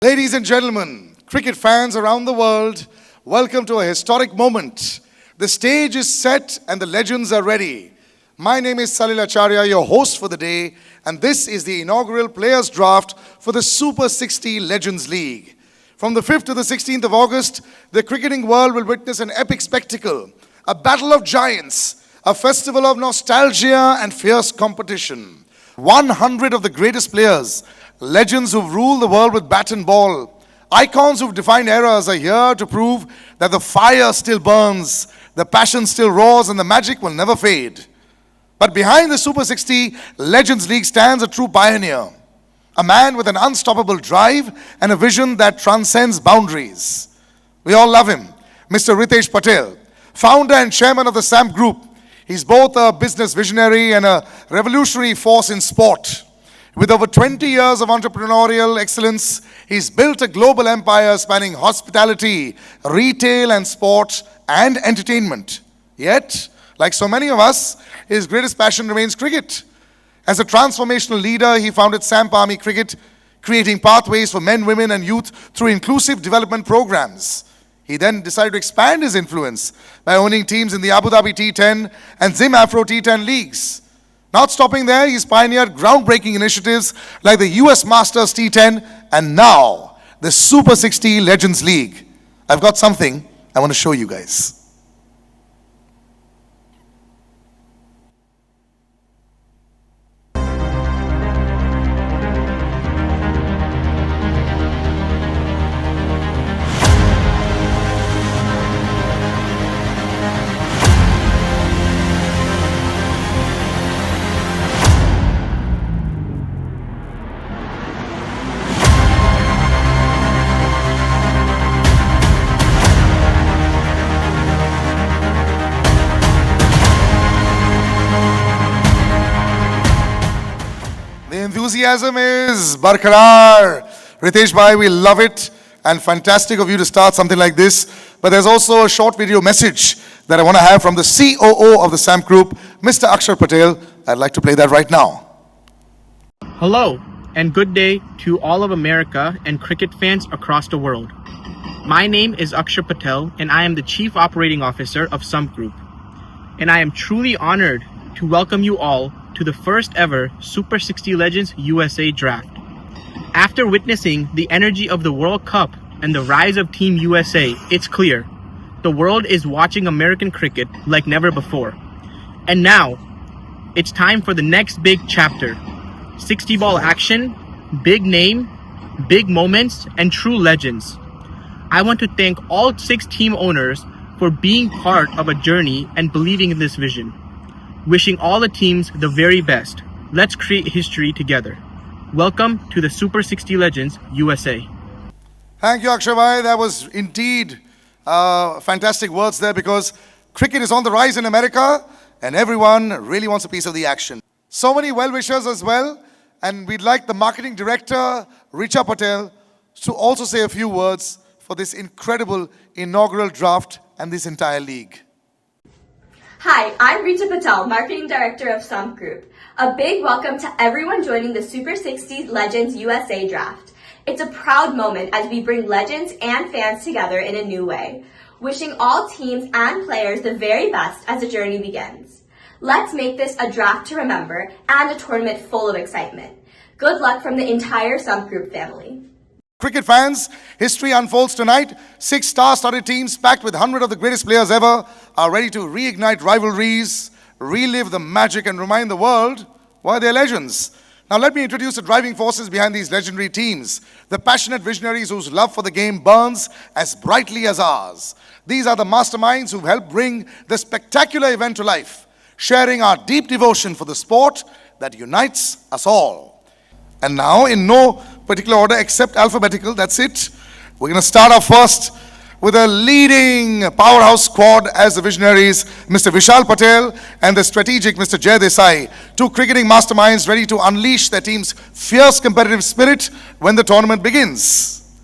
Ladies and gentlemen, cricket fans around the world, welcome to a historic moment. The stage is set and the legends are ready. My name is Salil Acharya, your host for the day, and this is the inaugural Players Draft for the Super 60 Legends League. From the 5th to the 16th of August, the cricketing world will witness an epic spectacle, a battle of giants, a festival of nostalgia and fierce competition. 100 of the greatest players, legends who've ruled the world with bat and ball, icons who've defined eras are here to prove that the fire still burns, the passion still roars, and the magic will never fade. But behind the Super 60 Legends League stands a true pioneer, a man with an unstoppable drive and a vision that transcends boundaries. We all love him, Mr. Ritesh Patel, founder and chairman of the SAMP Group. He's both a business visionary and a revolutionary force in sport. With over 20 years of entrepreneurial excellence, he's built a global empire spanning hospitality, retail and sport and entertainment. Yet, like so many of us, his greatest passion remains cricket. As a transformational leader, he founded SAMP Army Cricket, creating pathways for men, women and youth through inclusive development programs. He then decided to expand his influence by owning teams in the Abu Dhabi T10 and Zim Afro T10 leagues. Not stopping there, he's pioneered groundbreaking initiatives like the US Masters T10 and now the Super 60 Legends League. I've got something I want to show you guys. Enthusiasm is barkarar. Ritesh bhai, we love it and fantastic of you to start something like this. But there's also a short video message that I want to have from the COO of the SAMP Group, Mr. Akshar Patel. I'd like to play that right now. Hello and good day to all of America and cricket fans across the world. My name is Akshar Patel and I am the Chief Operating Officer of SAMP Group. And I am truly honored to welcome you all to the first ever Super 60 Legends USA Draft. After witnessing the energy of the World Cup and the rise of Team USA, it's clear the world is watching American cricket like never before. And now, it's time for the next big chapter. 60 ball action, big name, big moments, and true legends. I want to thank all 6 team owners for being part of a journey and believing in this vision. Wishing all the teams the very best. Let's create history together. Welcome to the Super 60 Legends USA. Thank you, Akshar bhai. That was indeed fantastic words there, because cricket is on the rise in America and everyone really wants a piece of the action. So many well-wishers as well, and we'd like the marketing director, Richa Patel, to also say a few words for this incredible inaugural draft and this entire league. Hi, I'm Rita Patel, Marketing Director of SAMP Group. A big welcome to everyone joining the Super 60 Legends USA Draft. It's a proud moment as we bring legends and fans together in a new way. Wishing all teams and players the very best as the journey begins. Let's make this a draft to remember and a tournament full of excitement. Good luck from the entire SAMP Group family. Cricket fans, history unfolds tonight. 6 star-studded teams packed with 100 of the greatest players ever are ready to reignite rivalries, relive the magic and remind the world why they're legends. Now let me introduce the driving forces behind these legendary teams, the passionate visionaries whose love for the game burns as brightly as ours. These are the masterminds who've helped bring the spectacular event to life, sharing our deep devotion for the sport that unites us all. And now, in no particular order except alphabetical, that's it. We're going to start off first with a leading powerhouse squad as the visionaries, Mr. Vishal Patel and the strategic Mr. Jay Desai. 2 cricketing masterminds ready to unleash their team's fierce competitive spirit when the tournament begins.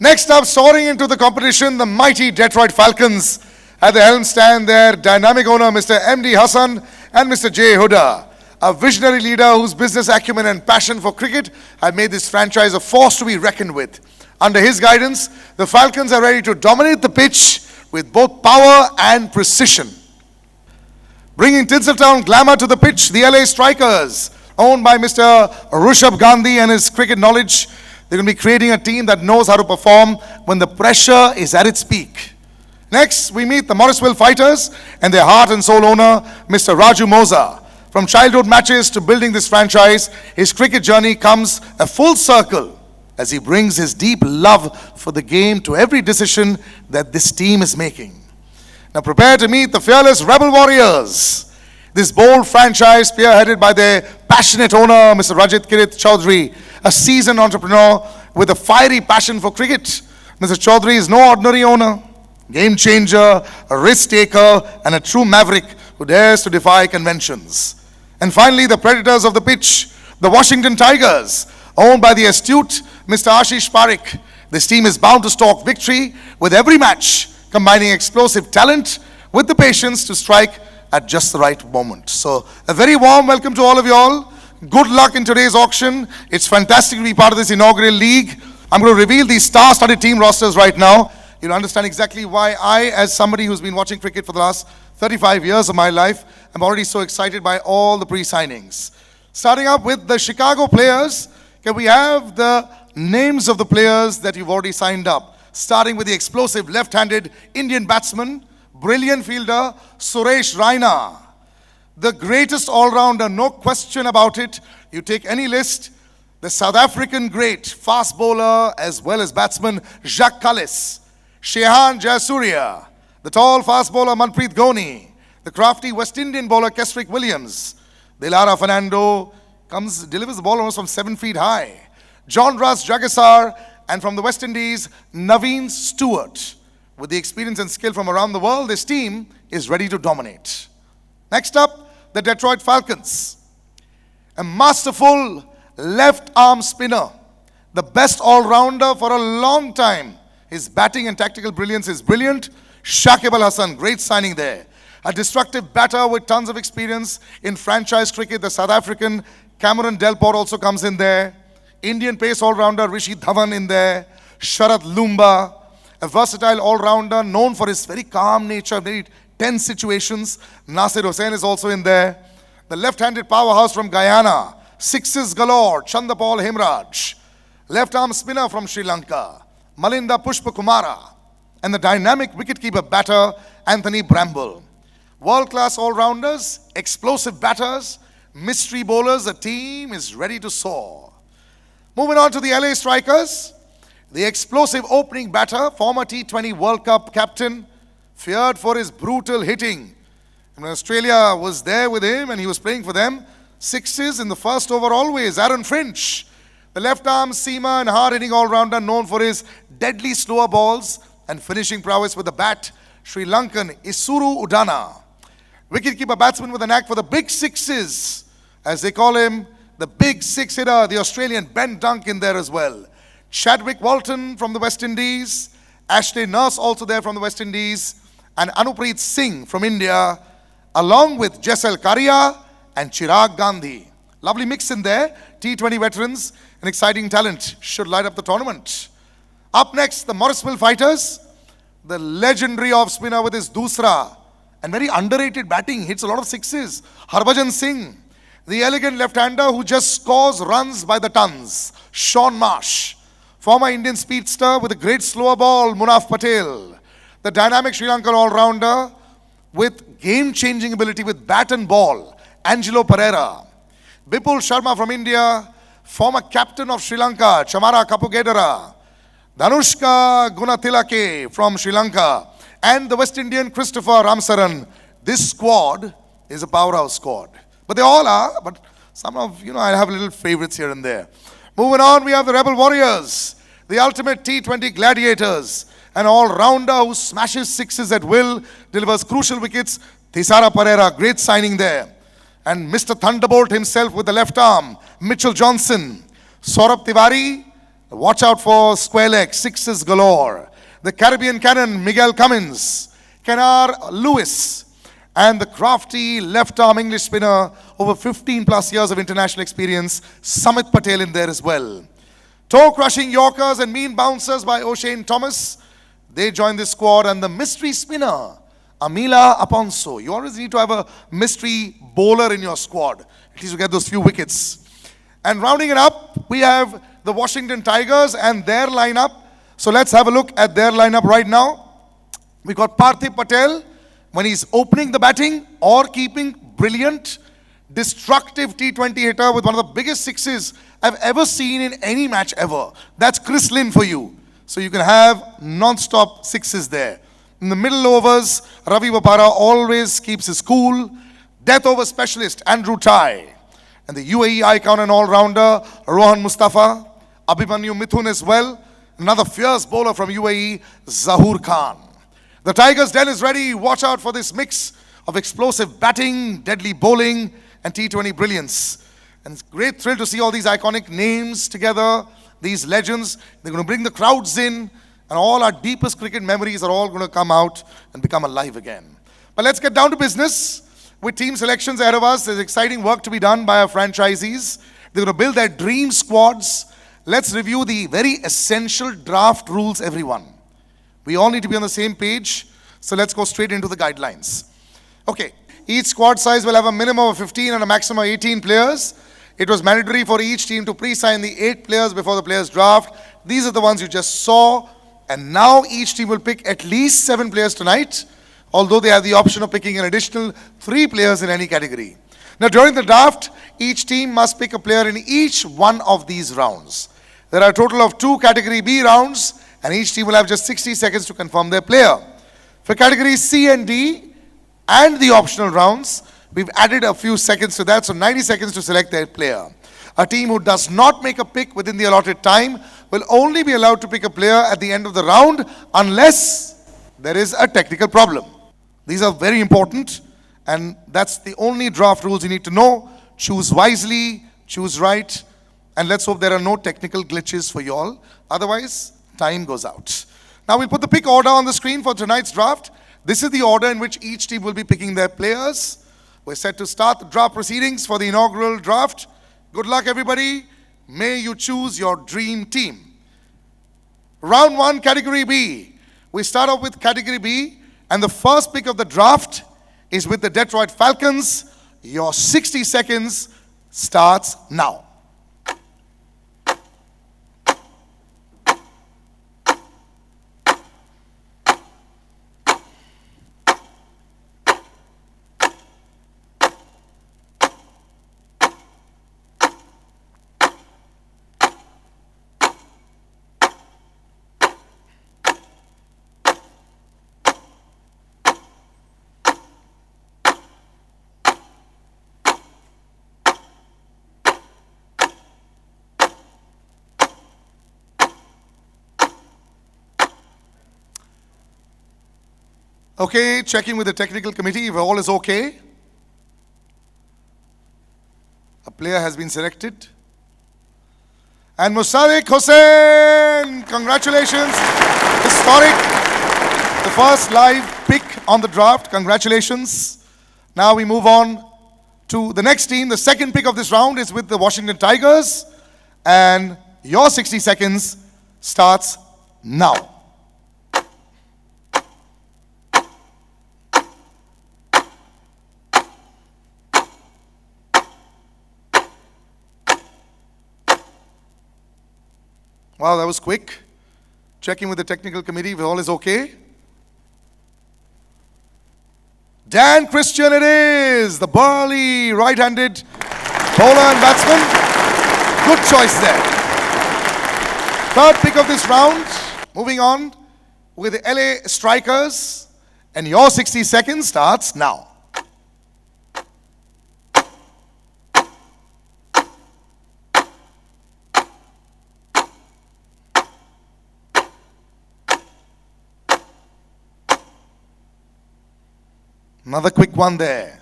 Next up, soaring into the competition, the mighty Detroit Falcons. At the helm stand their dynamic owner, Mr. M.D. Hassan and Mr. J. Huda. a visionary leader whose business acumen and passion for cricket have made this franchise a force to be reckoned with. Under his guidance, the Falcons are ready to dominate the pitch with both power and precision. Bringing Tinseltown glamour to the pitch, the LA Strikers, owned by Mr. Rishabh Gandhi and his cricket knowledge, they're going to be creating a team that knows how to perform when the pressure is at its peak. Next, we meet the Morrisville Fighters and their heart and soul owner, Mr. Raju Moza. From childhood matches to building this franchise, his cricket journey comes a full circle as he brings his deep love for the game to every decision that this team is making. Now prepare to meet the fearless Rebel Warriors. This bold franchise spearheaded by their passionate owner, Mr. Rajit Kirit Chaudhary, a seasoned entrepreneur with a fiery passion for cricket. Mr. Chaudhary is no ordinary owner, game changer, a risk taker, and a true maverick who dares to defy conventions. And finally, the predators of the pitch, the Washington Tigers, owned by the astute Mr. Ashish Parekh. This team is bound to stalk victory with every match, combining explosive talent with the patience to strike at just the right moment. So, a very warm welcome to all of you all. Good luck in today's auction. It's fantastic to be part of this inaugural league. I'm going to reveal these star-studded team rosters right now. You'll understand exactly why I, as somebody who's been watching cricket for the last 35 years of my life, I'm already so excited by all the pre-signings. Starting up with the Chicago players, can we have the names of the players that you've already signed up? Starting with the explosive left-handed Indian batsman, brilliant fielder, Suresh Raina. The greatest all-rounder, no question about it. You take any list, the South African great fast bowler as well as batsman, Jacques Kallis. Shehan Jayasuriya, the tall fast bowler, Manpreet Goni. The crafty West Indian bowler, Kesrick Williams. Dilara Fernando delivers the ball almost from 7 feet high. John Ras Jagisar, and from the West Indies, Naveen Stewart. With the experience and skill from around the world, this team is ready to dominate. Next up, the Detroit Falcons. A masterful left-arm spinner, the best all-rounder for a long time. His batting and tactical brilliance is brilliant. Shakib Al Hasan, great signing there. A destructive batter with tons of experience in franchise cricket, the South African Cameron Delport also comes in there. Indian pace all-rounder Rishi Dhawan in there. Sharath Lumba, a versatile all-rounder known for his very calm nature, very tense situations. Nasir Hussain is also in there. The left-handed powerhouse from Guyana, sixes galore, Chandapal Himraj. Left-arm spinner from Sri Lanka, Malinda Pushpakumara. And the dynamic wicketkeeper batter, Anthony Bramble. World-class all-rounders, explosive batters, mystery bowlers, the team is ready to soar. Moving on to the LA Strikers, the explosive opening batter, former T20 World Cup captain, feared for his brutal hitting. And Australia was there with him and he was playing for them. Sixes in the first over always, Aaron Finch. The left-arm seamer and hard-hitting all-rounder known for his deadly slower balls and finishing prowess with the bat, Sri Lankan Isuru Udana. Wicketkeeper batsman with a knack for the big sixes, as they call him, the big six-hitter, the Australian Ben Dunk in there as well. Chadwick Walton from the West Indies, Ashley Nurse also there from the West Indies, and Anupreet Singh from India, along with Jessel Karia and Chirag Gandhi. Lovely mix in there, T20 veterans and exciting talent should light up the tournament. Up next, the Morrisville Fighters, the legendary off-spinner with his Dusra and very underrated batting, hits a lot of sixes, Harbhajan Singh. The elegant left-hander who just scores runs by the tons, Sean Marsh. Former Indian speedster with a great slower ball, Munaf Patel. The dynamic Sri Lankan all-rounder with game-changing ability with bat and ball, Angelo Pereira. Bipul Sharma from India, former captain of Sri Lanka, Chamara Kapugedara. Dhanushka Gunathilake from Sri Lanka. And the West Indian Christopher Ramsaran. This squad is a powerhouse squad. But they all are, but some of, I have little favorites here and there. Moving on, we have the Rebel Warriors, the ultimate T20 gladiators, an all-rounder who smashes sixes at will, delivers crucial wickets. Thisara Pereira, great signing there. And Mr. Thunderbolt himself with the left arm, Mitchell Johnson. Saurabh Tiwari, watch out for square leg, sixes galore. The Caribbean cannon, Miguel Cummins. Kenar Lewis. And the crafty left-arm English spinner, over 15 plus years of international experience, Samit Patel in there as well. Toe-crushing Yorkers and mean bouncers by O'Shane Thomas. They join this squad. And the mystery spinner, Amila Aponso. You always need to have a mystery bowler in your squad. At least you get those few wickets. And rounding it up, we have the Washington Tigers and their lineup. So let's have a look at their lineup right now. We got Parthiv Patel when he's opening the batting or keeping, brilliant, destructive T20 hitter with one of the biggest sixes I've ever seen in any match ever. That's Chris Lynn for you. So you can have non-stop sixes there. In the middle overs, Ravi Bopara always keeps his cool. Death over specialist, Andrew Tai. And the UAE icon and all-rounder, Rohan Mustafa. Abhimanyu Mithun as well. Another fierce bowler from UAE, Zahoor Khan. The Tigers' den is ready. Watch out for this mix of explosive batting, deadly bowling, and T20 brilliance. And it's a great thrill to see all these iconic names together, these legends. They're going to bring the crowds in, and all our deepest cricket memories are all going to come out and become alive again. But let's get down to business. With team selections ahead of us, there's exciting work to be done by our franchisees. They're going to build their dream squads. Let's review the very essential draft rules, everyone. We all need to be on the same page, so let's go straight into the guidelines. Okay, each squad size will have a minimum of 15 and a maximum of 18 players. It was mandatory for each team to pre-sign the 8 players before the players draft. These are the ones you just saw, and now each team will pick at least 7 players tonight, although they have the option of picking an additional 3 players in any category. Now during the draft, each team must pick a player in each one of these rounds. There are a total of 2 Category B rounds, and each team will have just 60 seconds to confirm their player. For categories C and D and the optional rounds, we've added a few seconds to that, so 90 seconds to select their player. A team who does not make a pick within the allotted time will only be allowed to pick a player at the end of the round unless there is a technical problem. These are very important, and that's the only draft rules you need to know. Choose wisely, choose right, and let's hope there are no technical glitches for you all. Otherwise, time goes out. Now we'll put the pick order on the screen for tonight's draft. This is the order in which each team will be picking their players. We're set to start the draft proceedings for the inaugural draft. Good luck, everybody. May you choose your dream team. Round 1, Category B. We start off with Category B, and the first pick of the draft is with the Detroit Falcons. Your 60 seconds starts now. Okay, checking with the technical committee if all is okay. A player has been selected. And Musadiq Hussain, congratulations. Historic. The first live pick on the draft, congratulations. Now we move on to the next team. The second pick of this round is with the Washington Tigers. And your 60 seconds starts now. Wow, that was quick. Checking with the technical committee if all is okay. Dan Christian it is, the burly right-handed bowler and batsman. Good choice there. Third pick of this round. Moving on with the LA Strikers. And your 60 seconds starts now. Another quick one there.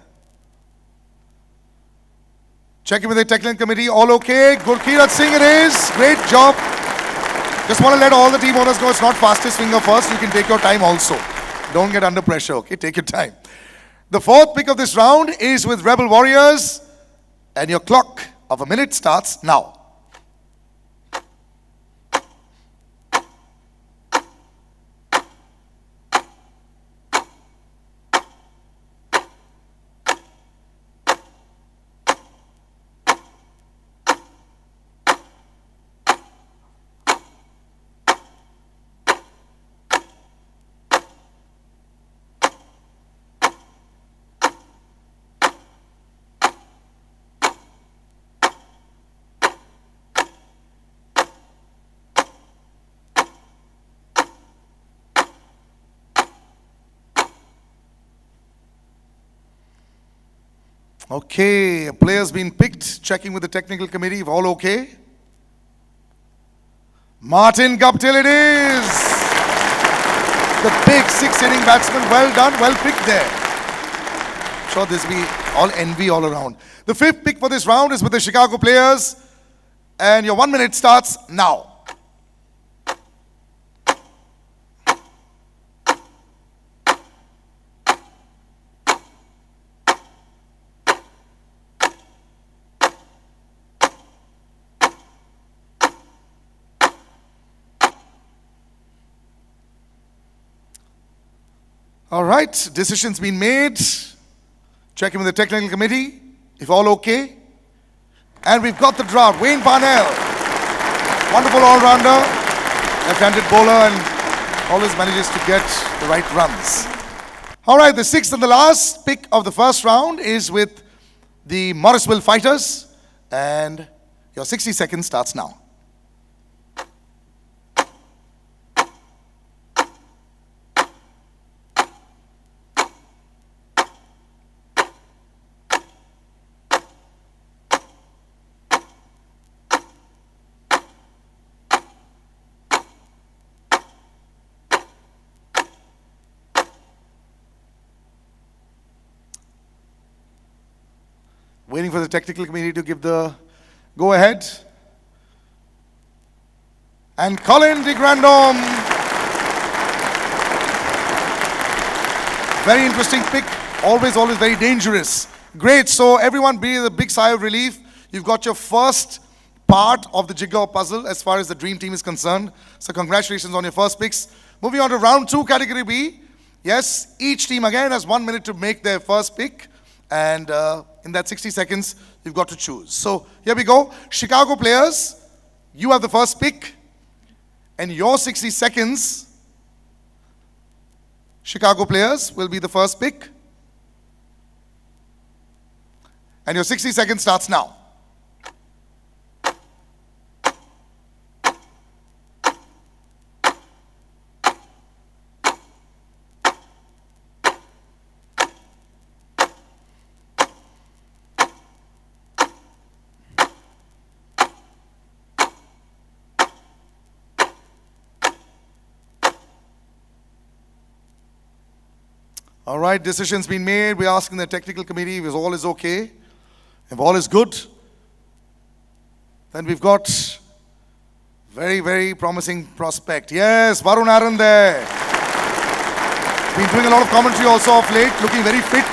Checking with the technical committee, all okay. Gurkirat Singh it is. Great job. Just want to let all the team owners know it's not fastest finger first. You can take your time also. Don't get under pressure, okay? Take your time. The fourth pick of this round is with Rebel Warriors, and your clock of a minute starts now. Okay, a player's been picked. Checking with the technical committee if all okay. Martin Guptill it is. The big six-inning batsman. Well done, well picked there. Sure, this will be all envy all around. The fifth pick for this round is with the Chicago players. And your 1 minute starts now. All right, decision's been made. Checking with the technical committee, if all okay. And we've got the draft. Wayne Parnell, wonderful all-rounder, left-handed bowler, and always manages to get the right runs. All right, the sixth and the last pick of the first round is with the Morrisville Fighters. And your 60 seconds starts now. Waiting for the technical committee to give the go-ahead. And Colin de Grandhomme. Very interesting pick. Always very dangerous. Great. So everyone breathe a big sigh of relief. You've got your first part of the jigsaw puzzle as far as the dream team is concerned. So congratulations on your first picks. Moving on to round 2, category B. Yes, each team again has 1 minute to make their first pick. And in that 60 seconds, you've got to choose. So here we go. Chicago players, you have the first pick. And your 60 seconds, Chicago players, will be the first pick. And your 60 seconds starts now. All right, decision's been made. We're asking the technical committee if all is okay. If all is good, then we've got very promising prospect. Yes, Varun Aaron there. Been doing a lot of commentary also of late, looking very fit.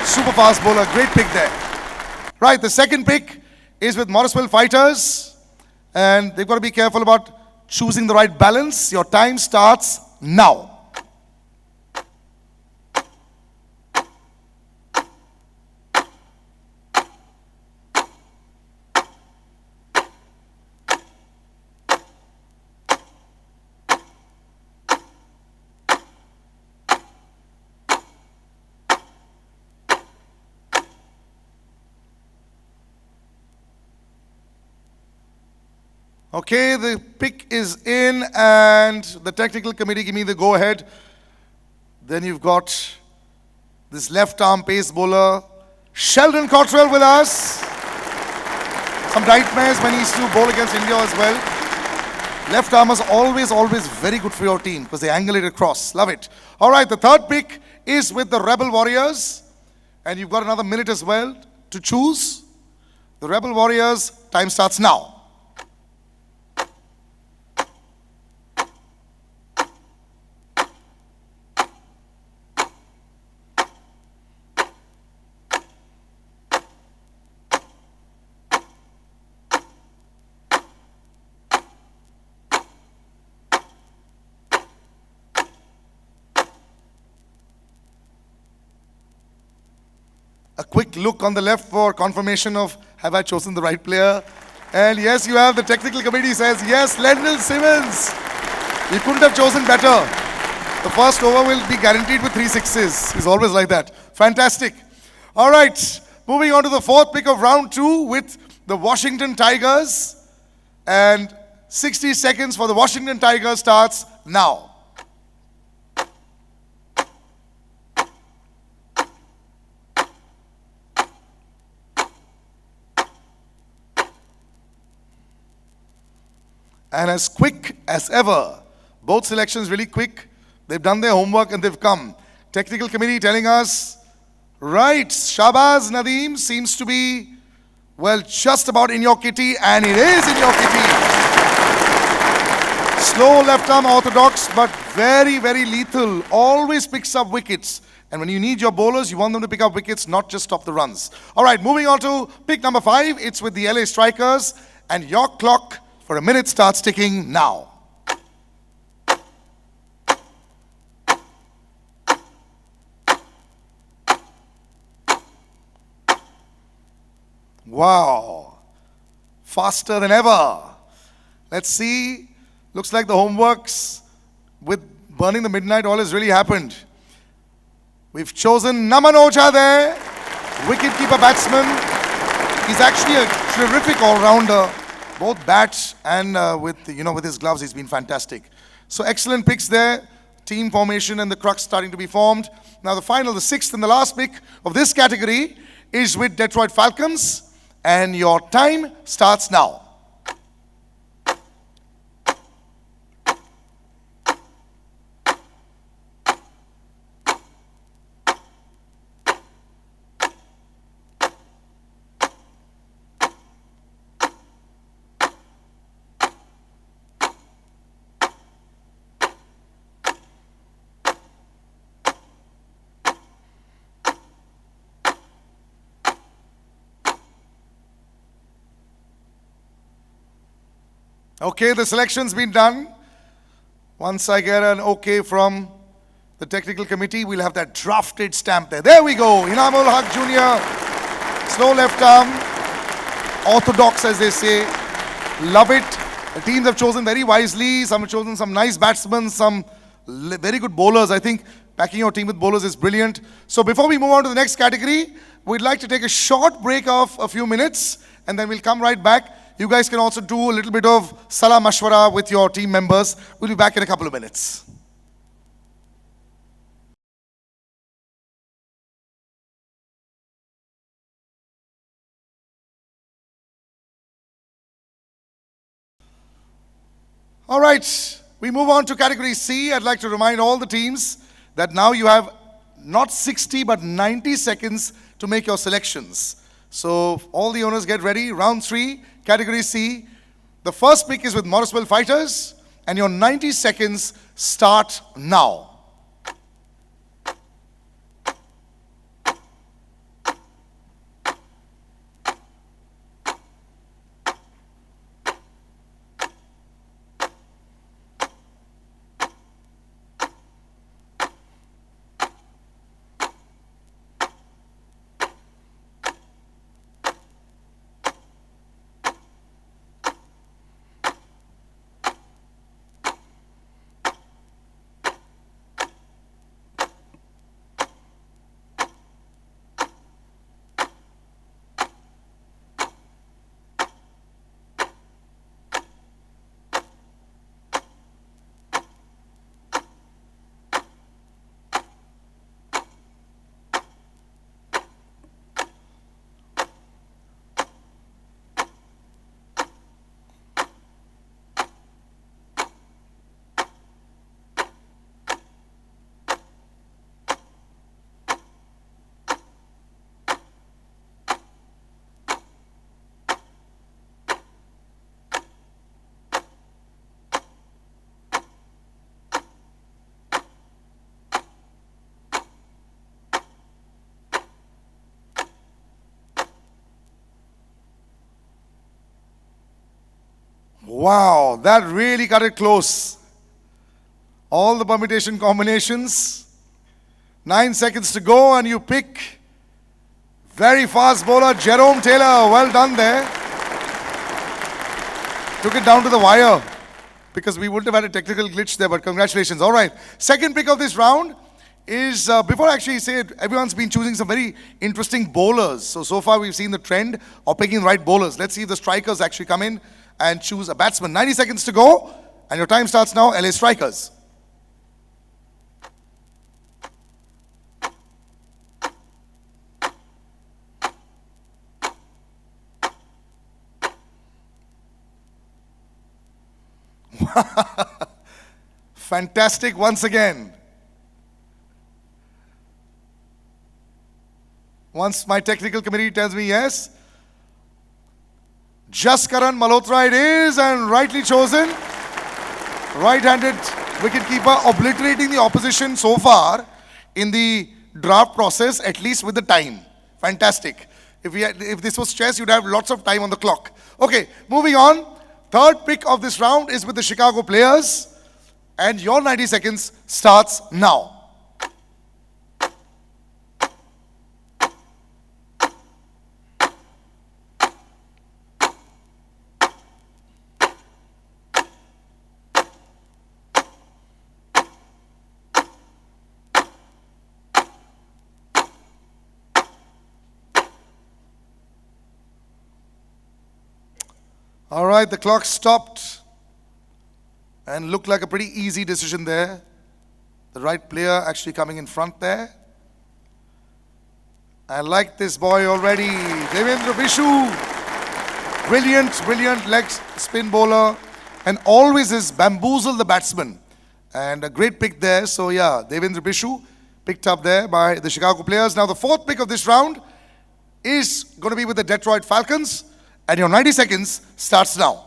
Super fast bowler, great pick there. Right, the second pick is with Morrisville Fighters. And they've got to be careful about choosing the right balance. Your time starts now. Okay, the pick is in and the technical committee give me the go-ahead. Then you've got this left-arm pace bowler, Sheldon Cottrell with us. Some nightmares when he used to bowl against India as well. Left-armers always very good for your team because they angle it across. Love it. All right, the third pick is with the Rebel Warriors. And you've got another minute as well to choose. The Rebel Warriors, time starts now. A quick look on the left for confirmation of have I chosen the right player. And yes, you have. The technical committee says yes, Lendl Simmons. You couldn't have chosen better. The first over will be guaranteed with 3 sixes. He's always like that. Fantastic. All right, moving on to the fourth pick of round 2 with the Washington Tigers. And 60 seconds for the Washington Tigers starts now. And as quick as ever. Both selections really quick. They've done their homework and they've come. Technical committee telling us, right, Shahbaz Nadeem seems to be, well, just about in your kitty, and it is in your kitty. Slow left arm orthodox, but very, very lethal. Always picks up wickets. And when you need your bowlers, you want them to pick up wickets, not just stop the runs. All right, moving on to pick number 5. It's with the LA Strikers. And your clock for a minute starts ticking now. Wow. Faster than ever. Let's see. Looks like the homeworks with burning the midnight oil has really happened. We've chosen Naman Oja there, wicketkeeper batsman. He's actually a terrific all-rounder, both bats and with his gloves. He's been fantastic. So excellent picks there. Team formation and the crux starting to be formed. Now the final, the 6th and the last pick of this category is with Detroit Falcons, and your time starts now. Okay, the selection's been done. Once I get an okay from the technical committee, we'll have that drafted stamp there. There we go. Inamul Haq Jr. Slow left arm. Orthodox, as they say. Love it. The teams have chosen very wisely. Some have chosen some nice batsmen, some very good bowlers. I think packing your team with bowlers is brilliant. So before we move on to the next category, we'd like to take a short break of a few minutes, and then we'll come right back. You guys can also do a little bit of salah mashwara with your team members. We'll be back in a couple of minutes. All right, we move on to category C. I'd like to remind all the teams that now you have not 60 but 90 seconds to make your selections. So all the owners get ready. Round 3, category C. The first pick is with Morrisville Fighters, and your 90 seconds start now. Wow, that really got it close. All the permutation combinations. 9 seconds to go, and you pick Very fast bowler, Jerome Taylor. Well done there. Took it down to the wire because we wouldn't have had a technical glitch there, but congratulations. All right. Second pick of this round is, before I actually say it, everyone's been choosing some very interesting bowlers. So far we've seen the trend of picking the right bowlers. Let's see if the strikers actually come in and choose a batsman. 90 seconds to go, and your time starts now, LA Strikers. Fantastic once again. Once my technical committee tells me yes, Jaskaran Malhotra it is, and rightly chosen. Right-handed wicketkeeper, obliterating the opposition so far in the draft process, at least with the time. Fantastic. If this was chess, you'd have lots of time on the clock. Okay, moving on. Third pick of this round is with the Chicago players, and your 90 seconds starts now. All right, the clock stopped and looked like a pretty easy decision there. The right player actually coming in front there. I like this boy already. Devendra Bishu. Brilliant leg spin bowler, and always has bamboozled the batsman. And a great pick there. So yeah, Devendra Bishu picked up there by the Chicago players. Now the fourth pick of this round is going to be with the Detroit Falcons. And your 90 seconds starts now.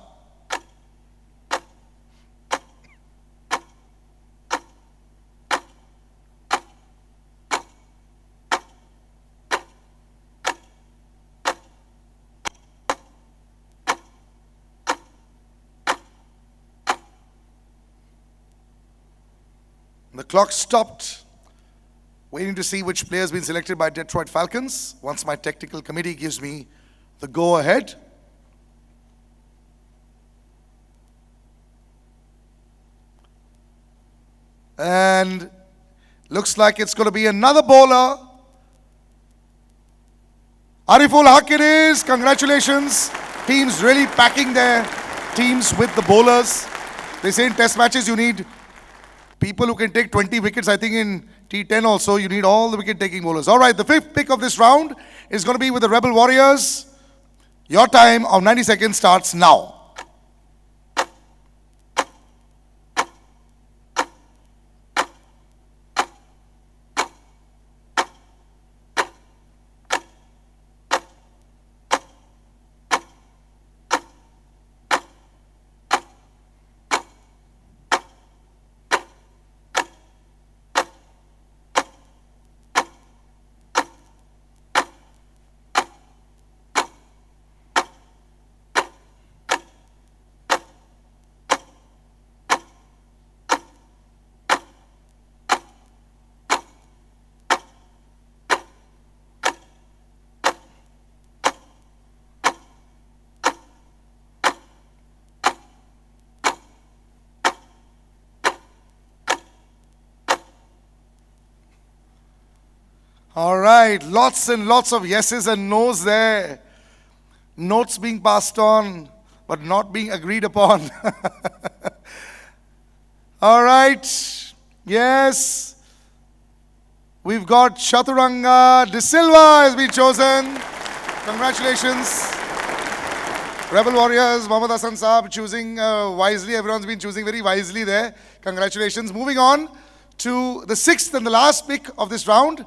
The clock stopped, waiting to see which player has been selected by Detroit Falcons. Once my technical committee gives me the go-ahead. And looks like it's going to be another bowler. Ariful Haq it is. Congratulations. Teams really packing their teams with the bowlers. They say in test matches you need people who can take 20 wickets. I think in T10 also you need all the wicket-taking bowlers. All right, the fifth pick of this round is going to be with the Rebel Warriors. Your time of 90 seconds starts now. All right, lots and lots of yeses and nos there. Notes being passed on, but not being agreed upon. All right, yes. We've got Chaturanga De Silva has been chosen. Congratulations. Rebel Warriors, Mohammad Hassan Saab choosing wisely. Everyone's been choosing very wisely there. Congratulations. Moving on to the sixth and the last pick of this round.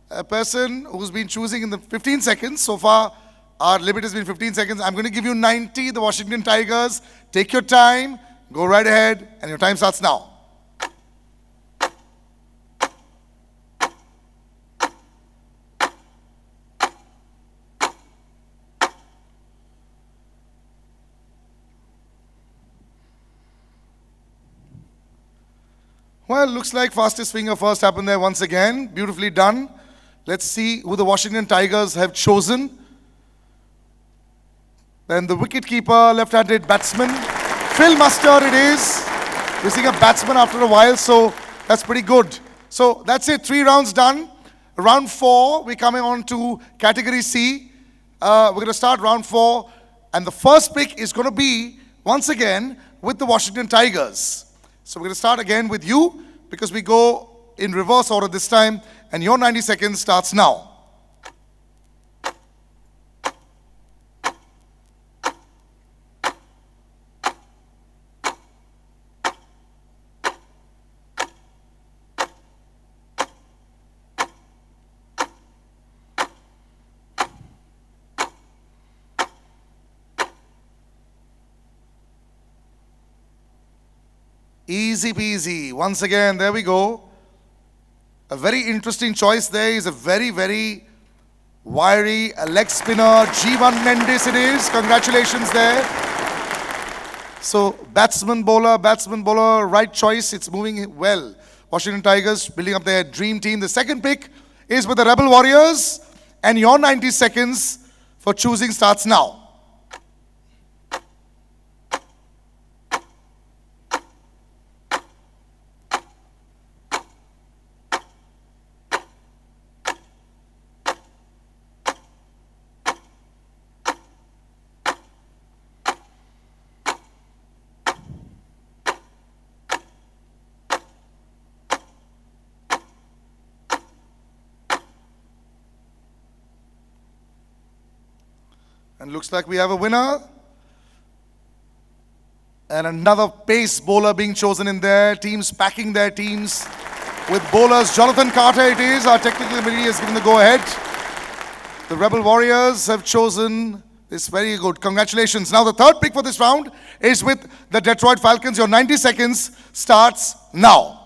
A person who's been choosing in the 15 seconds. So far, our limit has been 15 seconds. I'm going to give you 90, the Washington Tigers. Take your time. Go right ahead. And your time starts now. Well, looks like fastest finger first happened there once again. Beautifully done. Let's see who the Washington Tigers have chosen. Then the wicketkeeper, left-handed batsman, Phil Mustard it is. We're seeing a batsman after a while, so that's pretty good. So that's it, 3 rounds done. Round 4, we're coming on to category C. We're going to start round 4. And the first pick is going to be, once again, with the Washington Tigers. So we're going to start again with you, because we go in reverse order this time. And your 90 seconds starts now. Easy peasy. Once again, there we go. A very interesting choice there. Is a very, very wiry leg spinner. G1 Mendes it is. Congratulations there. So batsman, bowler, right choice. It's moving well. Washington Tigers building up their dream team. The second pick is with the Rebel Warriors. And your 90 seconds for choosing starts now. And looks like we have a winner. And another pace bowler being chosen in there. Teams packing their teams with bowlers. Jonathan Carter it is. Our technical committee has given the go-ahead. The Rebel Warriors have chosen this. Very good. Congratulations. Now the third pick for this round is with the Detroit Falcons. Your 90 seconds starts now.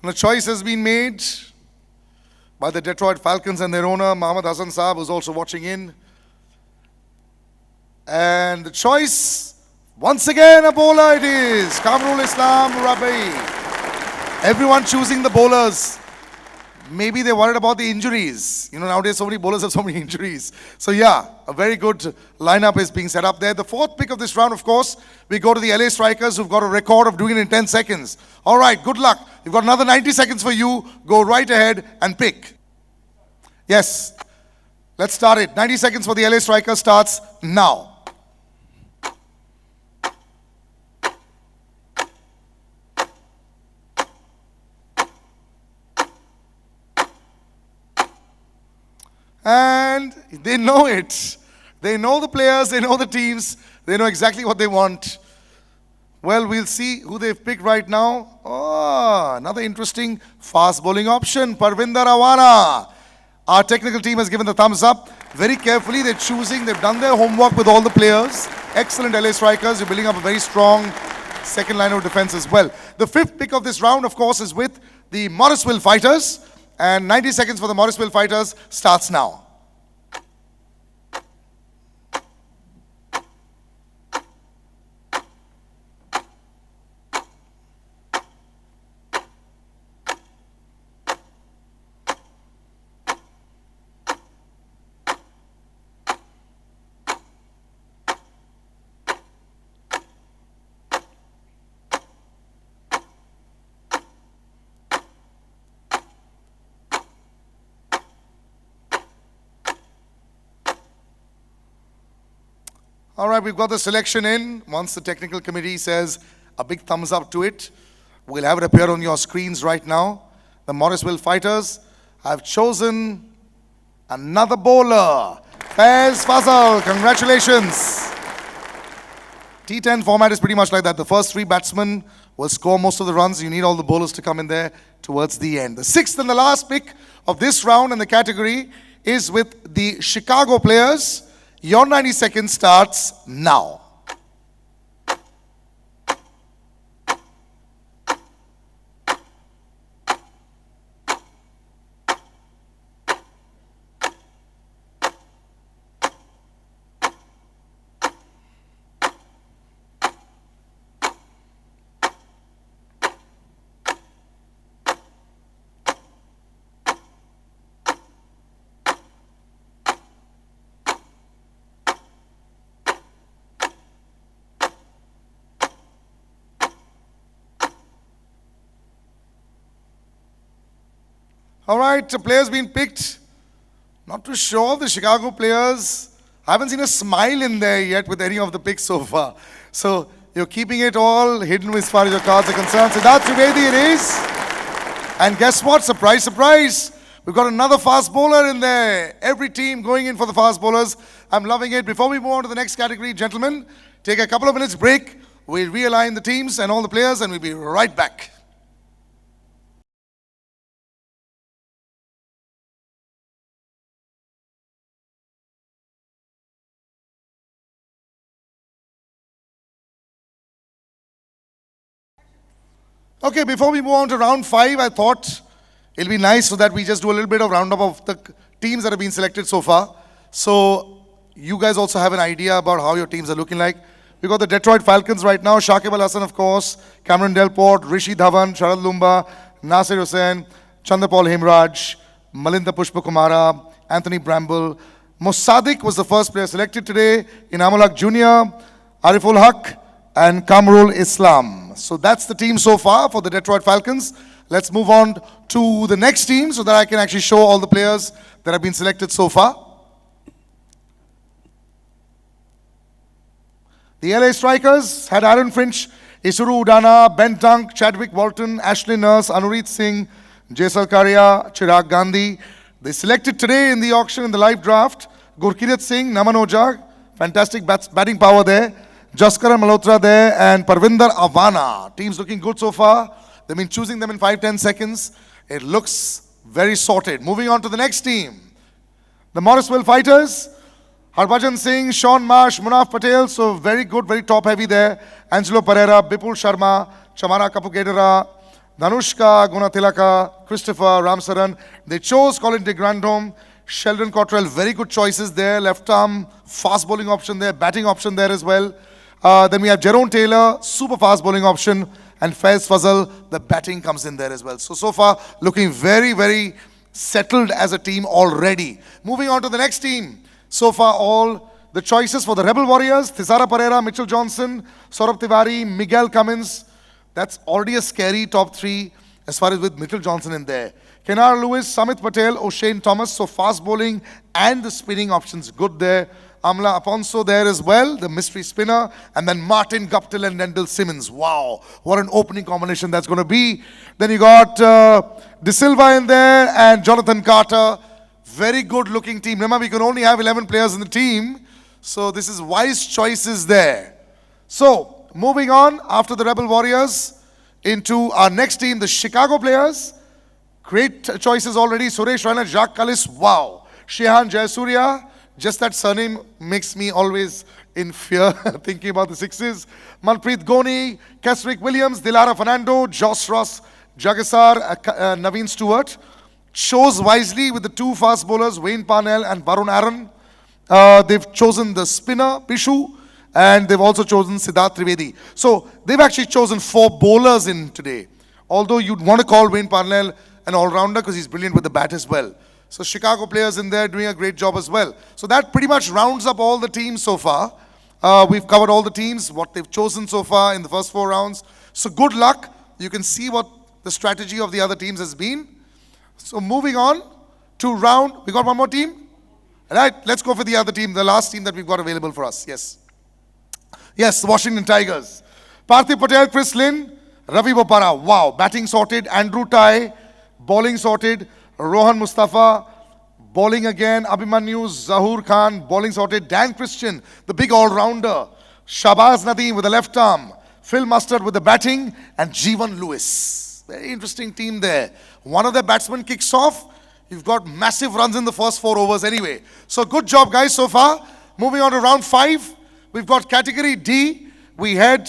The choice has been made by the Detroit Falcons and their owner, Mohammad Hassan Saab, who's also watching in. And the choice, once again, a bowler it is. Kamrul Islam Rabi. Everyone choosing the bowlers. Maybe they're worried about the injuries. You know, nowadays so many bowlers have so many injuries. So yeah, a very good lineup is being set up there. The fourth pick of this round, of course, we go to the LA Strikers, who've got a record of doing it in 10 seconds. All right, good luck. You've got another 90 seconds for you. Go right ahead and pick. Yes, let's start it. 90 seconds for the LA Strikers starts now. And they know it. They know the players, they know the teams, they know exactly what they want. Well, we'll see who they've picked right now. Oh, another interesting fast bowling option, Parvinder Awana. Our technical team has given the thumbs up. Very carefully, they're choosing, they've done their homework with all the players. Excellent LA Strikers, you're building up a very strong second line of defense as well. The fifth pick of this round, of course, is with the Morrisville Fighters. And 90 seconds for the Morrisville Fighters starts now. All right, we've got the selection in. Once the technical committee says a big thumbs up to it, we'll have it appear on your screens right now. The Morrisville Fighters have chosen another bowler. Faiz Fazal, congratulations. T10 format is pretty much like that. The first 3 batsmen will score most of the runs. You need all the bowlers to come in there towards the end. The sixth and the last pick of this round in the category is with the Chicago players. Your 90 seconds starts now. All right, the players being picked. Not too sure. The Chicago players, I haven't seen a smile in there yet with any of the picks so far. So you're keeping it all hidden as far as your cards are concerned. Siddharth Trivedi it is. And guess what? Surprise, surprise. We've got another fast bowler in there. Every team going in for the fast bowlers. I'm loving it. Before we move on to the next category, gentlemen, take a couple of minutes break. We'll realign the teams and all the players and we'll be right back. Okay, before we move on to round 5, I thought it'll be nice so that we just do a little bit of roundup of the teams that have been selected so far. So you guys also have an idea about how your teams are looking like. We've got the Detroit Falcons right now. Shakib Al Hasan, of course, Cameron Delport, Rishi Dhawan, Sharad Lumba, Nasir Hussain, Chandrapal Hemraj, Malinda Pushpakumara, Anthony Bramble. Mosaddiq was the first player selected today. Inamul Haq Jr., Ariful Haq, and Kamrul Islam. So that's the team so far for the Detroit Falcons. Let's move on to the next team so that I can actually show all the players that have been selected so far. The LA Strikers had Aaron Finch, Isuru Udana, Ben Dunk, Chadwick Walton, Ashley Nurse, Anurit Singh, Jaisal Karia, Chirag Gandhi. They selected today in the auction in the live draft Gurkirat Singh, Naman Ojha, fantastic batting power there. Jaskaran Malhotra there and Parvinder Avana. Teams looking good so far. They've been choosing them in 5-10 seconds. It looks very sorted. Moving on to the next team. The Morrisville Fighters. Harbhajan Singh, Sean Marsh, Munaf Patel. So very good, very top heavy there. Angelo Pereira, Bipul Sharma, Chamara Kapugedera, Dhanushka, Gunatilaka, Christopher Ramsaran. They chose Colin de Grandhomme, Sheldon Cottrell. Very good choices there. Left arm, fast bowling option there, batting option there as well. Then we have Jerome Taylor, super fast bowling option, and Faiz Fazal, the batting comes in there as well. So far, looking very, very settled as a team already. Moving on to the next team. So far, all the choices for the Rebel Warriors, Thisara Pereira, Mitchell Johnson, Saurabh Tiwari, Miguel Cummins. That's already a scary top 3 as far as with Mitchell Johnson in there. Kenar Lewis, Samit Patel, O'Shane Thomas. So fast bowling and the spinning options good there. Amla Aponso there as well, the mystery spinner. And then Martin Guptill and Nendel Simmons. Wow, what an opening combination that's going to be. Then you got De Silva in there and Jonathan Carter. Very good looking team. Remember, we can only have 11 players in the team. So this is wise choices there. So moving on after the Rebel Warriors into our next team, the Chicago players. Great choices already. Suresh Raina, Jacques Kallis. Wow. Shehan Jayasuriya. Just that surname makes me always in fear thinking about the sixes. Manpreet Goni, Kesrick Williams, Dilara Fernando, Josh Ross, Jagisar, Naveen Stewart. Chose wisely with the 2 fast bowlers, Wayne Parnell and Varun Aaron. They've chosen the spinner, Pishu, and they've also chosen Siddharth Trivedi. So they've actually chosen 4 bowlers in today. Although you'd want to call Wayne Parnell an all-rounder because he's brilliant with the bat as well. So Chicago players in there doing a great job as well. So that pretty much rounds up all the teams so far. We've covered all the teams, what they've chosen so far in the first 4 rounds. So good luck. You can see what the strategy of the other teams has been. So moving on to round, we got one more team? All right, let's go for the other team, the last team that we've got available for us. Yes. Yes, the Washington Tigers. Parthiv Patel, Chris Lynn, Ravi Bopara. Wow, batting sorted. Andrew Tai, bowling sorted. Rohan Mustafa, bowling again. Abhimanyu, Zahur Khan, bowling sorted. Dan Christian, the big all-rounder. Shabaz Nadeem with the left arm. Phil Mustard with the batting, and Jeevan Lewis. Very interesting team there. One of the batsmen kicks off. You've got massive runs in the first 4 overs anyway. So good job, guys, so far. Moving on to round 5. We've got category D. We head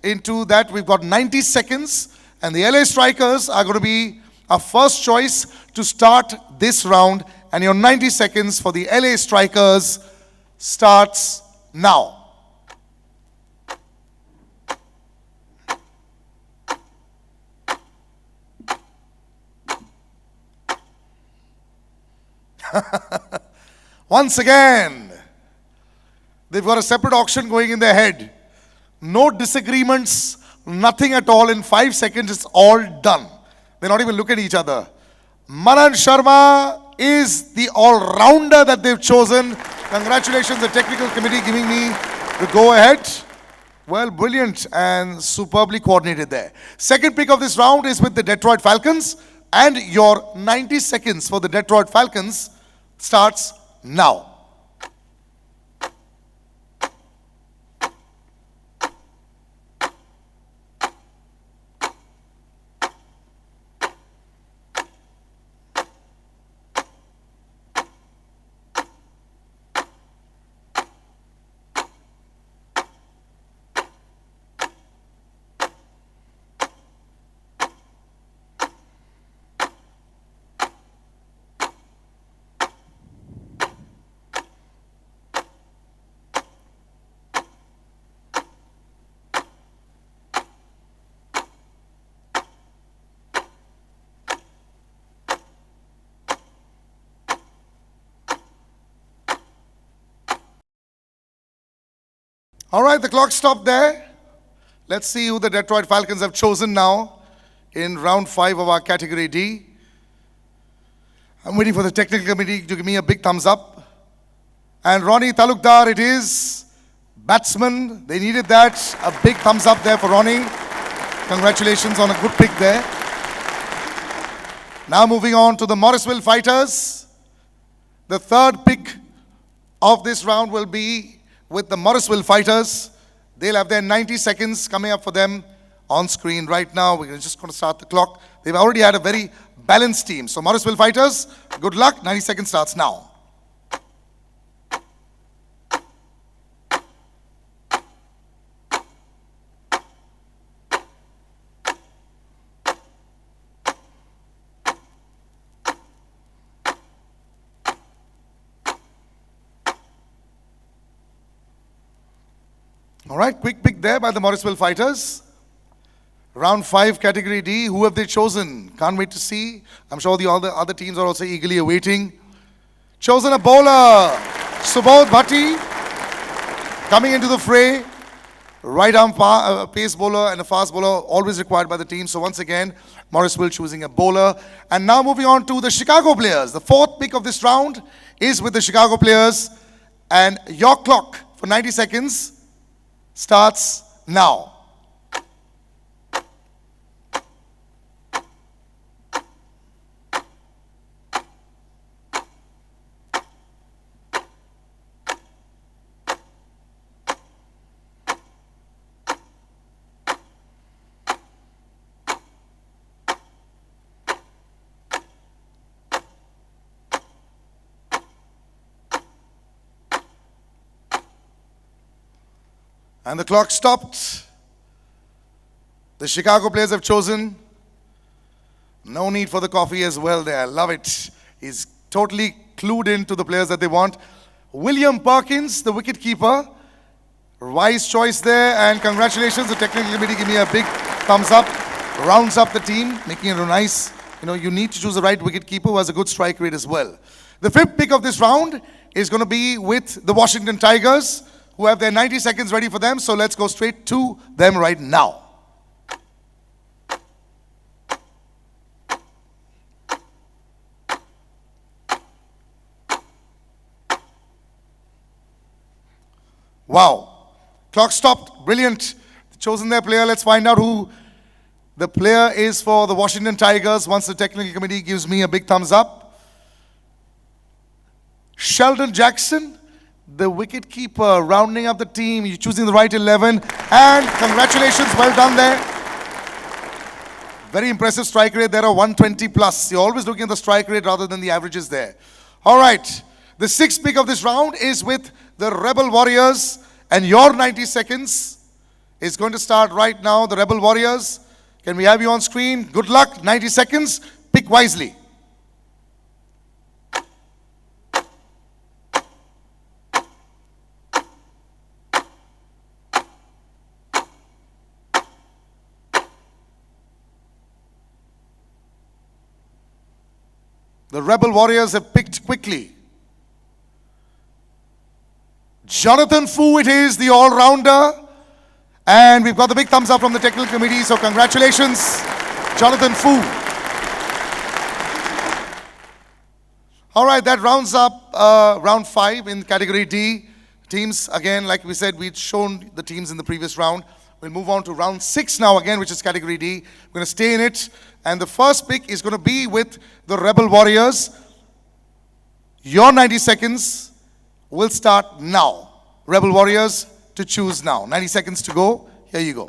into that. We've got 90 seconds. And the LA Strikers are going to be our first choice to start this round. And your 90 seconds for the LA Strikers starts now. Once again, they've got a separate auction going in their head. No disagreements, nothing at all. In 5 seconds, it's all done. They not even look at each other. Manan Sharma is the all-rounder that they've chosen. Congratulations, the technical committee giving me the go-ahead. Well, brilliant and superbly coordinated there. Second pick of this round is with the Detroit Falcons. And your 90 seconds for the Detroit Falcons starts now. All right, the clock stopped there. Let's see who the Detroit Falcons have chosen now in round 5 of our category D. I'm waiting for the technical committee to give me a big thumbs up. And Ronnie Talukdar, it is. Batsman, they needed that. A big thumbs up there for Ronnie. Congratulations on a good pick there. Now moving on to the Morrisville Fighters. The third pick of this round will be with the Morrisville Fighters. They'll have their 90 seconds coming up for them on screen right now. We're just going to start the clock. They've already had a very balanced team. So Morrisville Fighters, good luck. 90 seconds starts now. All right, quick pick there by the Morrisville Fighters. Round 5, category D. Who have they chosen? Can't wait to see. I'm sure the other teams are also eagerly awaiting. Chosen a bowler, Subodh Bhatti, coming into the fray. Right arm pace bowler and a fast bowler, always required by the team. So once again, Morrisville choosing a bowler. And now moving on to the Chicago players. The fourth pick of this round is with the Chicago players. And your clock for 90 seconds starts now. And the clock stopped. The Chicago players have chosen. No need for the coffee as well there. Love it. He's totally clued into the players that they want. William Perkins, the wicketkeeper. Wise choice there. And congratulations. The technical committee give me a big thumbs up. Rounds up the team, making it a nice, you need to choose the right wicketkeeper who has a good strike rate as well. The fifth pick of this round is going to be with the Washington Tigers, who have their 90 seconds ready for them. So let's go straight to them right now. Wow. Clock stopped. Brilliant. Chosen their player. Let's find out who the player is for the Washington Tigers once the technical committee gives me a big thumbs up. Sheldon Jackson, the wicket keeper rounding up the team. You're choosing the right 11. And congratulations, well done there. Very impressive strike rate there, a 120 plus. You're always looking at the strike rate rather than the averages there. All right. The sixth pick of this round is with the Rebel Warriors. And your 90 seconds is going to start right now. The Rebel Warriors, can we have you on screen? Good luck. 90 seconds. Pick wisely. The Rebel Warriors have picked quickly. Jonathan Fu it is, the all-rounder. And we've got the big thumbs up from the technical committee, so congratulations, Jonathan Fu. All right, that rounds up round 5 in category D. Teams, again, like we said, we'd shown the teams in the previous round. We'll move on to round 6 now again, which is category D. We're going to stay in it. And the first pick is going to be with the Rebel Warriors. Your 90 seconds will start now. Rebel Warriors to choose now. 90 seconds to go. Here you go.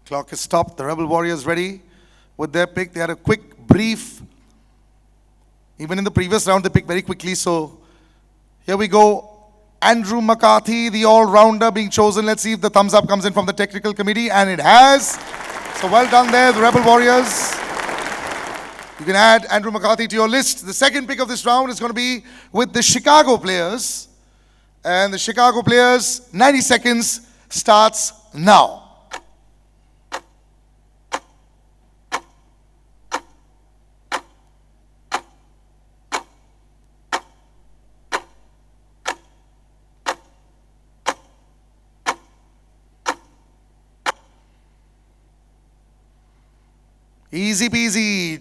Clock is stopped. The Rebel Warriors ready with their pick. They had a quick, brief. Even in the previous round, they picked very quickly. So here we go. Andrew McCarthy, the all-rounder, being chosen. Let's see if the thumbs up comes in from the technical committee. And it has. So well done there, the Rebel Warriors. You can add Andrew McCarthy to your list. The second pick of this round is going to be with the Chicago players. And the Chicago players, 90 seconds starts now. Easy peasy.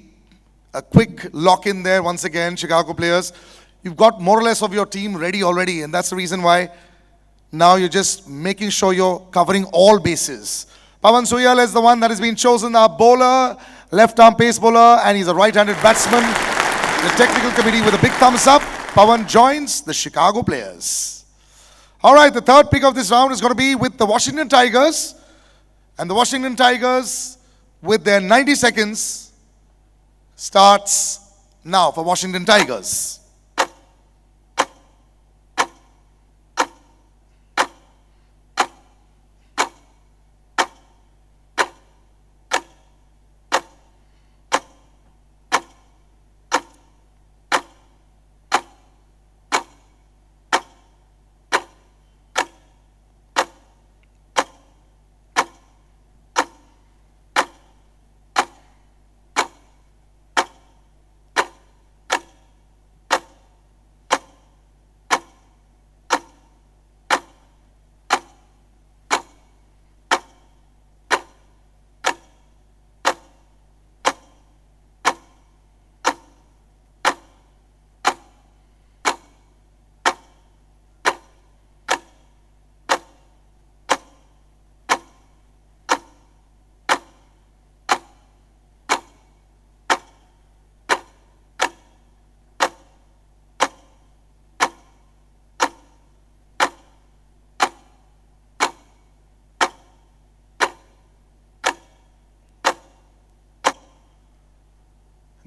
A quick lock in there once again, Chicago players. You've got more or less of your team ready already, and that's the reason why now you're just making sure you're covering all bases. Pawan Suyal is the one that has been chosen, our bowler, left-arm pace bowler, and he's a right-handed batsman. The technical committee with a big thumbs up. Pawan joins the Chicago players. All right, the third pick of this round is going to be with the Washington Tigers. And the Washington Tigers, with their 90 seconds, starts now for Washington Tigers.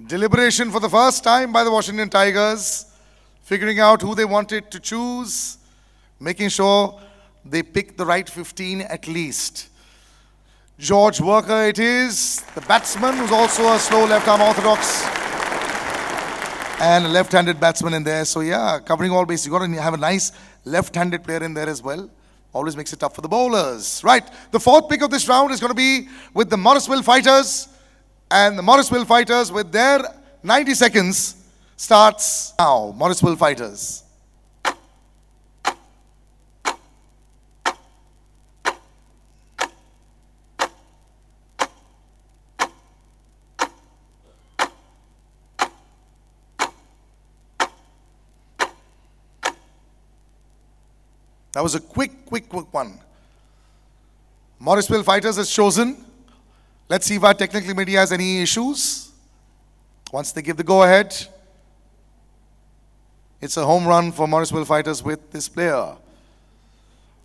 Deliberation for the first time by the Washington Tigers, figuring out who they wanted to choose, making sure they pick the right 15 at least. George Worker it is, the batsman who's also a slow left-arm orthodox and a left-handed batsman in there. So yeah, covering all bases. You've got to have a nice left-handed player in there as well. Always makes it tough for the bowlers. Right, the fourth pick of this round is going to be with the Morrisville Fighters. And the Morrisville Fighters with their 90 seconds starts now. Morrisville Fighters. That was a quick one. Morrisville Fighters has chosen. Let's see if our technical committee has any issues. Once they give the go-ahead, it's a home run for Morrisville Fighters with this player.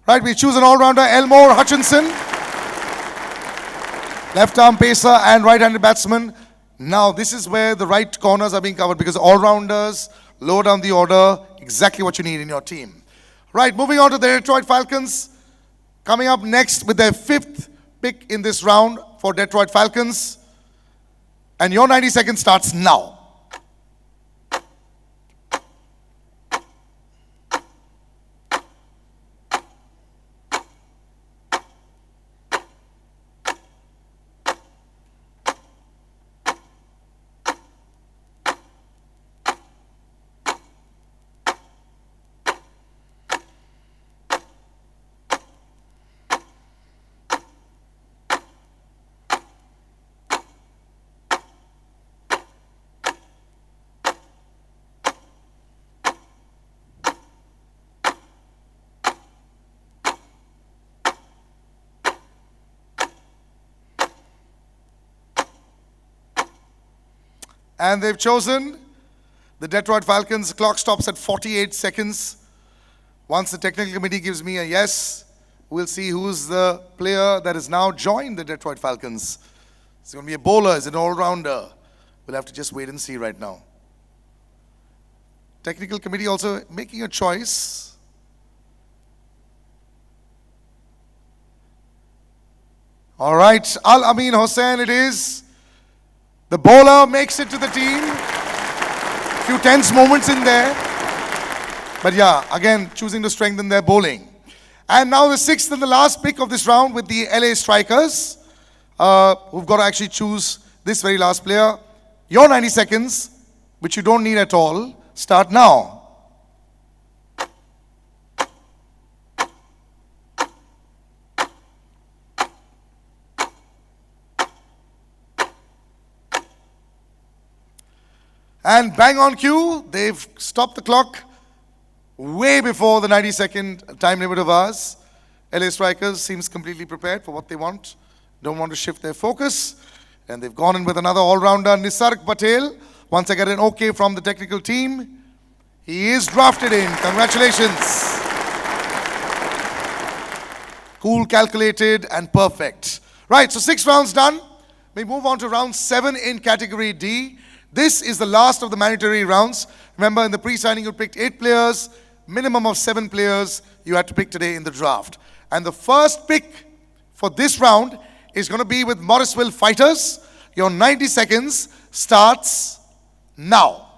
Right, we choose an all-rounder, Elmore Hutchinson. Left-arm pacer and right-handed batsman. Now, this is where the right corners are being covered because all-rounders, lower down the order, exactly what you need in your team. Right, moving on to the Detroit Falcons. Coming up next with their 5th pick in this round for Detroit Falcons. And your 90 seconds starts now. And they've chosen the Detroit Falcons. Clock stops at 48 seconds. Once the technical committee gives me a yes, we'll see who's the player that has now joined the Detroit Falcons. Is it going to be a bowler? Is it an all-rounder? We'll have to just wait and see right now. Technical committee also making a choice. All right, Al Amin Hossain it is. The bowler makes it to the team. Few tense moments in there. But yeah, again, choosing to strengthen their bowling. And now the 6th and the last pick of this round with the LA Strikers. Who've got to actually choose this very last player. Your 90 seconds, which you don't need at all, start now. And bang on cue, they've stopped the clock way before the 90-second time limit of ours. LA Strikers seems completely prepared for what they want. Don't want to shift their focus. And they've gone in with another all-rounder, Nisarg Patel. Once I get an okay from the technical team, he is drafted in. Congratulations. Cool, calculated, and perfect. Right, so 6 rounds done. We move on to round 7 in category D. This is the last of the mandatory rounds. Remember, in the pre-signing, you picked 8 players, minimum of 7 players you had to pick today in the draft. And the first pick for this round is going to be with Morrisville Fighters. Your 90 seconds starts now.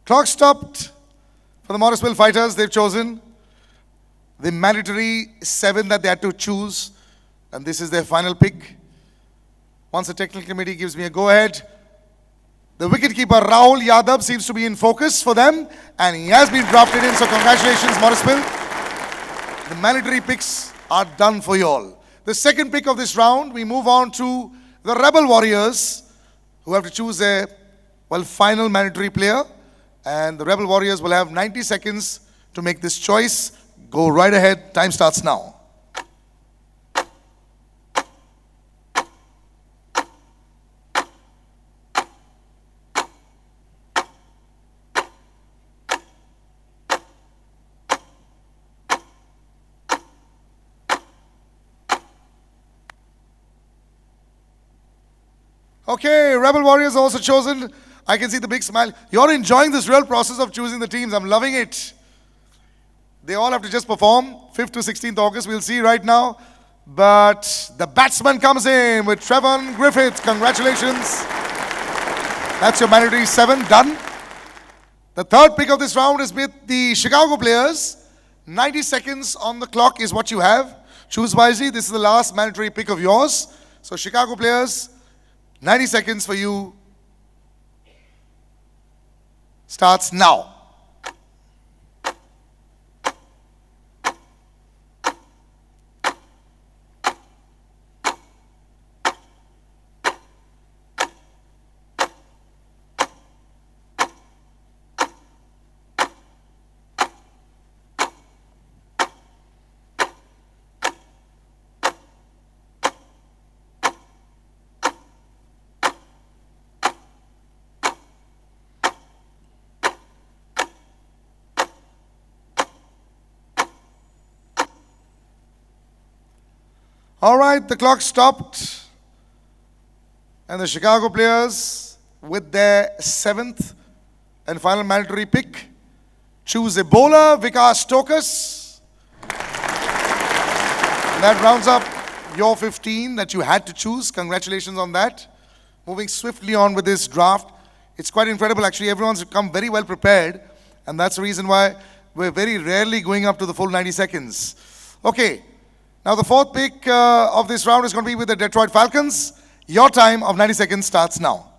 Clock stopped for the Morrisville Fighters. They've chosen the mandatory 7 that they had to choose. And this is their final pick. Once the technical committee gives me a go-ahead, the wicketkeeper Rahul Yadav seems to be in focus for them. And he has been drafted in. So congratulations, Morrisville. The mandatory picks are done for you all. The second pick of this round, we move on to the Rebel Warriors, who have to choose their, final mandatory player. And the Rebel Warriors will have 90 seconds to make this choice. Go right ahead. Time starts now. Okay, Rebel Warriors also chosen. I can see the big smile. You're enjoying this real process of choosing the teams. I'm loving it. They all have to just perform. 5th to 16th August, we'll see right now. But the batsman comes in with Trevon Griffith. Congratulations. That's your mandatory 7 done. The third pick of this round is with the Chicago players. 90 seconds on the clock is what you have. Choose wisely. This is the last mandatory pick of yours. So Chicago players, 90 seconds for you. Starts now. All right, the clock stopped. And the Chicago players, with their 7th and final mandatory pick, choose a bowler, Vikas Tokas. And that rounds up your 15 that you had to choose. Congratulations on that. Moving swiftly on with this draft. It's quite incredible, actually. Everyone's come very well prepared. And that's the reason why we're very rarely going up to the full 90 seconds. Okay. Now the 4th pick of this round is going to be with the Detroit Falcons. Your time of 90 seconds starts now.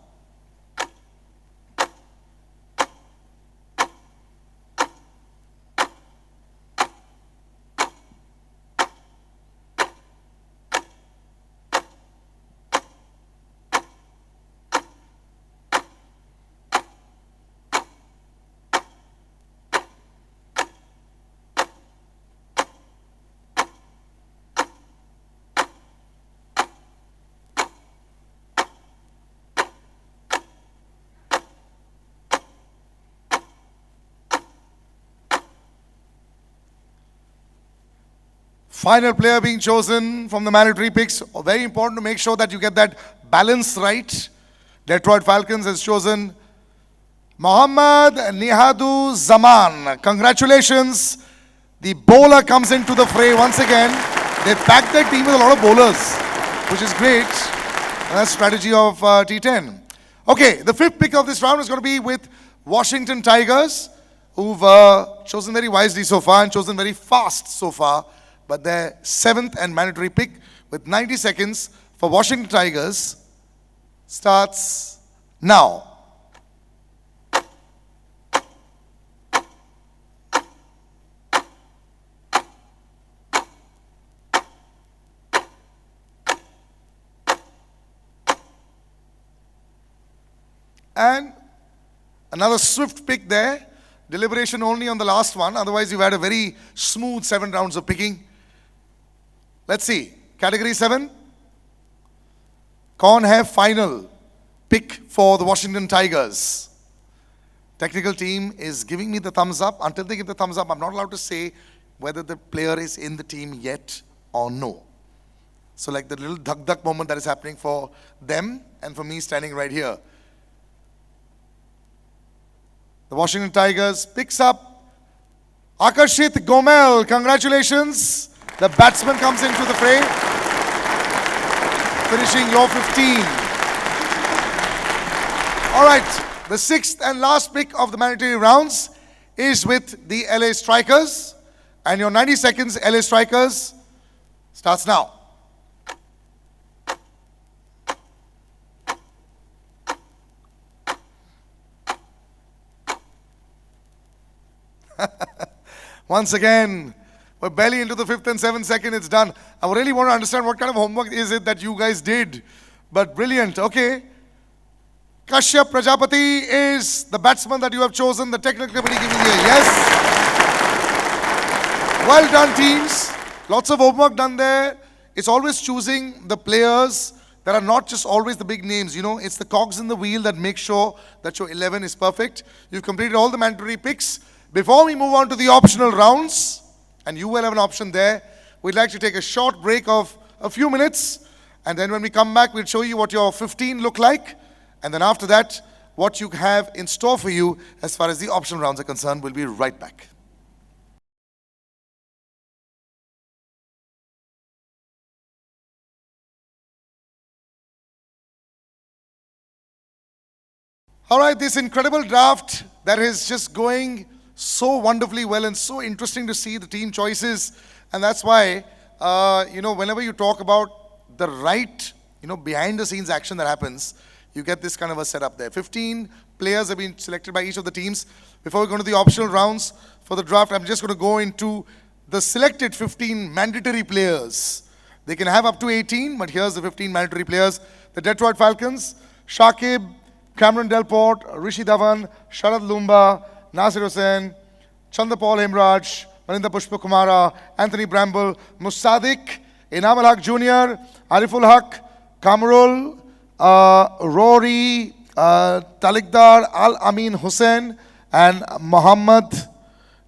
Final player being chosen from the mandatory picks. Very important to make sure that you get that balance right. Detroit Falcons has chosen Mohammad Nihadu Zaman. Congratulations. The bowler comes into the fray once again. They packed their team with a lot of bowlers, which is great. And that's strategy of T10. Okay, the 5th pick of this round is going to be with Washington Tigers, who've chosen very wisely so far and chosen very fast so far. But their 7th and mandatory pick with 90 seconds for Washington Tigers starts now. And another swift pick there. Deliberation only on the last one. Otherwise, you've had a very smooth 7 rounds of picking. Let's see. Category 7. Kaun hai final pick for the Washington Tigers. Technical team is giving me the thumbs up. Until they give the thumbs up, I'm not allowed to say whether the player is in the team yet or no. So like the little duck moment that is happening for them and for me standing right here. The Washington Tigers picks up Akarshit Gomel. Congratulations. The batsman comes into the fray, finishing your 15. All right, the 6th and last pick of the mandatory rounds is with the LA Strikers. And your 90 seconds, LA Strikers, starts now. Once again, we're barely into the 5th and 7th second, it's done. I really want to understand what kind of homework is it that you guys did. But brilliant, okay. Kashyap Prajapati is the batsman that you have chosen. The technical committee giving you a yes. Well done, teams. Lots of homework done there. It's always choosing the players that are not just always the big names. You know, it's the cogs in the wheel that make sure that your 11 is perfect. You've completed all the mandatory picks. Before we move on to the optional rounds, and you will have an option there, we'd like to take a short break of a few minutes. And then when we come back, we'll show you what your 15 look like. And then after that, what you have in store for you as far as the optional rounds are concerned. We'll be right back. All right, this incredible draft that is just going so wonderfully well and so interesting to see the team choices. And that's why, whenever you talk about the right, behind the scenes action that happens, you get this kind of a setup there. 15 players have been selected by each of the teams. Before we go to the optional rounds for the draft, I'm just going to go into the selected 15 mandatory players. They can have up to 18, but here's the 15 mandatory players. The Detroit Falcons, Shakib, Cameron Delport, Rishi Dhawan, Sharad Lumba, Nasir Hussain, Chandrapal Hemraj, Maninda Pushpakumara, Anthony Bramble, Musadik, Inam Al Haq Jr., Ariful Haq, Kamrul, Rory, Talikdar, Al Amin Hussain, and Muhammad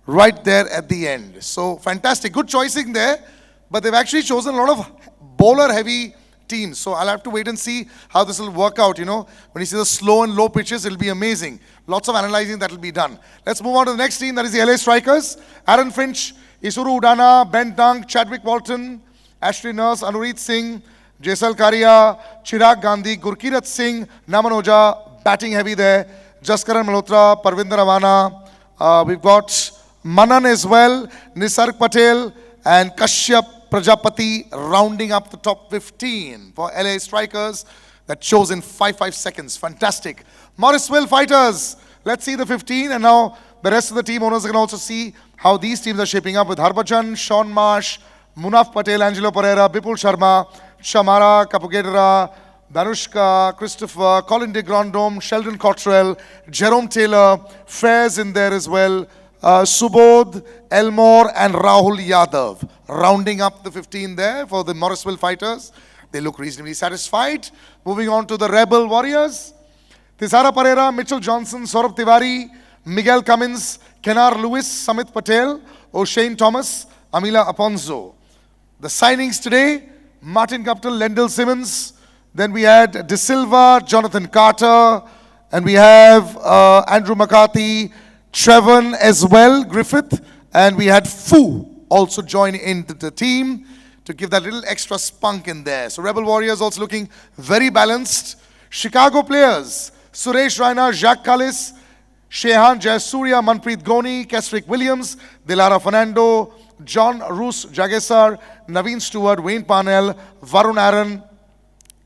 right there at the end. So fantastic, good choicing there, but they've actually chosen a lot of bowler-heavy teams. So I'll have to wait and see how this will work out. When you see the slow and low pitches, it'll be amazing. Lots of analyzing that will be done. Let's move on to the next team, that is the LA Strikers. Aaron Finch, Isuru Udana, Ben Dunk, Chadwick Walton, Ashley Nurse, Anurit Singh, Jaisal Karia, Chirag Gandhi, Gurkirat Singh, Naman Oja, batting heavy there, Jaskaran Malhotra, Parvinder Ravana. We've got Manan as well, Nisarg Patel, and Kashyap Prajapati rounding up the top 15 for LA Strikers. That shows in 5 seconds. Fantastic. Morrisville Fighters. Let's see the 15, and now the rest of the team owners can also see how these teams are shaping up with Harbhajan, Sean Marsh, Munaf Patel, Angelo Pereira, Bipul Sharma, Shamara, Kapugedera, Danushka, Christopher, Colin de Grandhomme, Sheldon Cottrell, Jerome Taylor, Fairs in there as well, Subodh, Elmore, and Rahul Yadav rounding up the 15 there for the Morrisville Fighters. They look reasonably satisfied. Moving on to the Rebel Warriors. Tisara Pereira, Mitchell Johnson, Saurabh Tiwari, Miguel Cummins, Kenar Lewis, Samit Patel, O'Shane Thomas, Amila Aponzo. The signings today, Martin Guptill, Lendl Simmons. Then we had De Silva, Jonathan Carter, and we have Andrew McCarthy, Trevon as well, Griffith, and we had Fu also join into the team to give that little extra spunk in there. So Rebel Warriors also looking very balanced. Chicago players, Suresh Raina, Jacques Kallis, Shehan Jayasuriya, Manpreet Goni, Kesrick Williams, Dilara Fernando, John Roos Jagesar, Naveen Stewart, Wayne Parnell, Varun Aaron,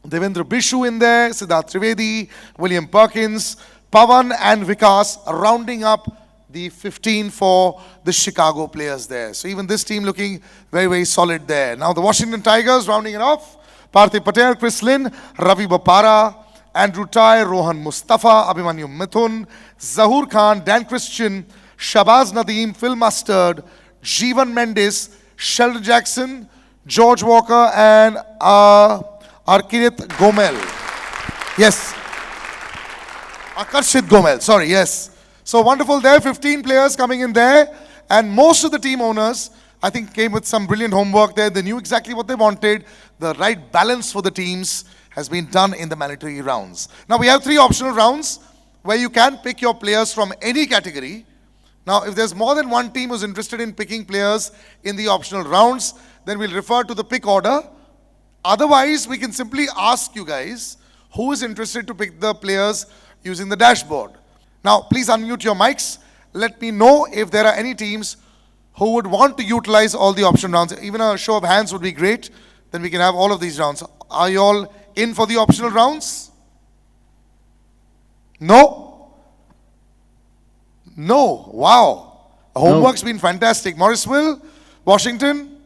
Devendra Bishu in there, Siddharth Trivedi, William Perkins, Pavan and Vikas rounding up the 15 for the Chicago players there. So even this team looking very, very solid there. Now the Washington Tigers rounding it off. Parthiv Patel, Chris Lynn, Ravi Bapara, Andrew Tai, Rohan Mustafa, Abhimanyu Mithun, Zahur Khan, Dan Christian, Shabazz Nadeem, Phil Mustard, Jeevan Mendes, Sheldon Jackson, George Walker, and Arkinit Gomel. Yes. Akarshit Gomel, sorry, yes. So wonderful there, 15 players coming in there. And most of the team owners, I think, came with some brilliant homework there. They knew exactly what they wanted. The right balance for the teams has been done in the mandatory rounds. Now we have 3 optional rounds where you can pick your players from any category. Now if there's more than one team who's interested in picking players in the optional rounds, then we'll refer to the pick order. Otherwise, we can simply ask you guys who is interested to pick the players using the dashboard. Now, please unmute your mics. Let me know if there are any teams who would want to utilize all the option rounds. Even a show of hands would be great. Then we can have all of these rounds. Are you all in for the optional rounds? No? No. Wow. The homework's been fantastic. Morrisville? Washington?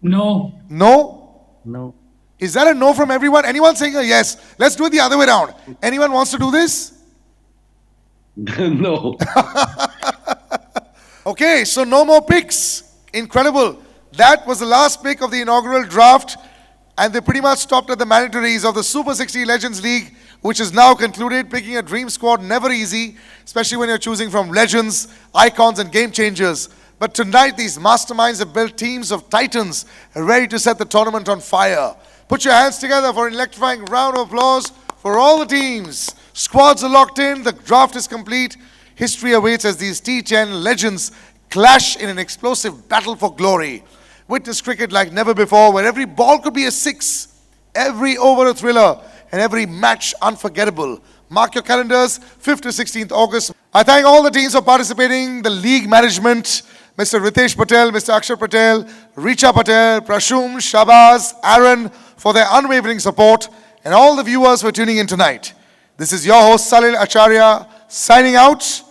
No. No? No. Is that a no from everyone? Anyone saying a yes? Let's do it the other way around. Anyone wants to do this? No. Okay, so no more picks. Incredible. That was the last pick of the inaugural draft, and they pretty much stopped at the mandatories of the Super 60 Legends League, which is now concluded. Picking a dream squad, never easy, especially when you're choosing from legends, icons, and game changers. But tonight, these masterminds have built teams of titans ready to set the tournament on fire. Put your hands together for an electrifying round of applause for all the teams. Squads are locked in, the draft is complete. History awaits as these T10 legends clash in an explosive battle for glory. Witness cricket like never before, where every ball could be a six, every over a thriller, and every match unforgettable. Mark your calendars, 5th to 16th August. I thank all the teams for participating, the league management, Mr. Ritesh Patel, Mr. Akshar Patel, Richa Patel, Prashum, Shabaz, Aaron, for their unwavering support, and all the viewers for tuning in tonight. This is your host, Salil Acharya, signing out.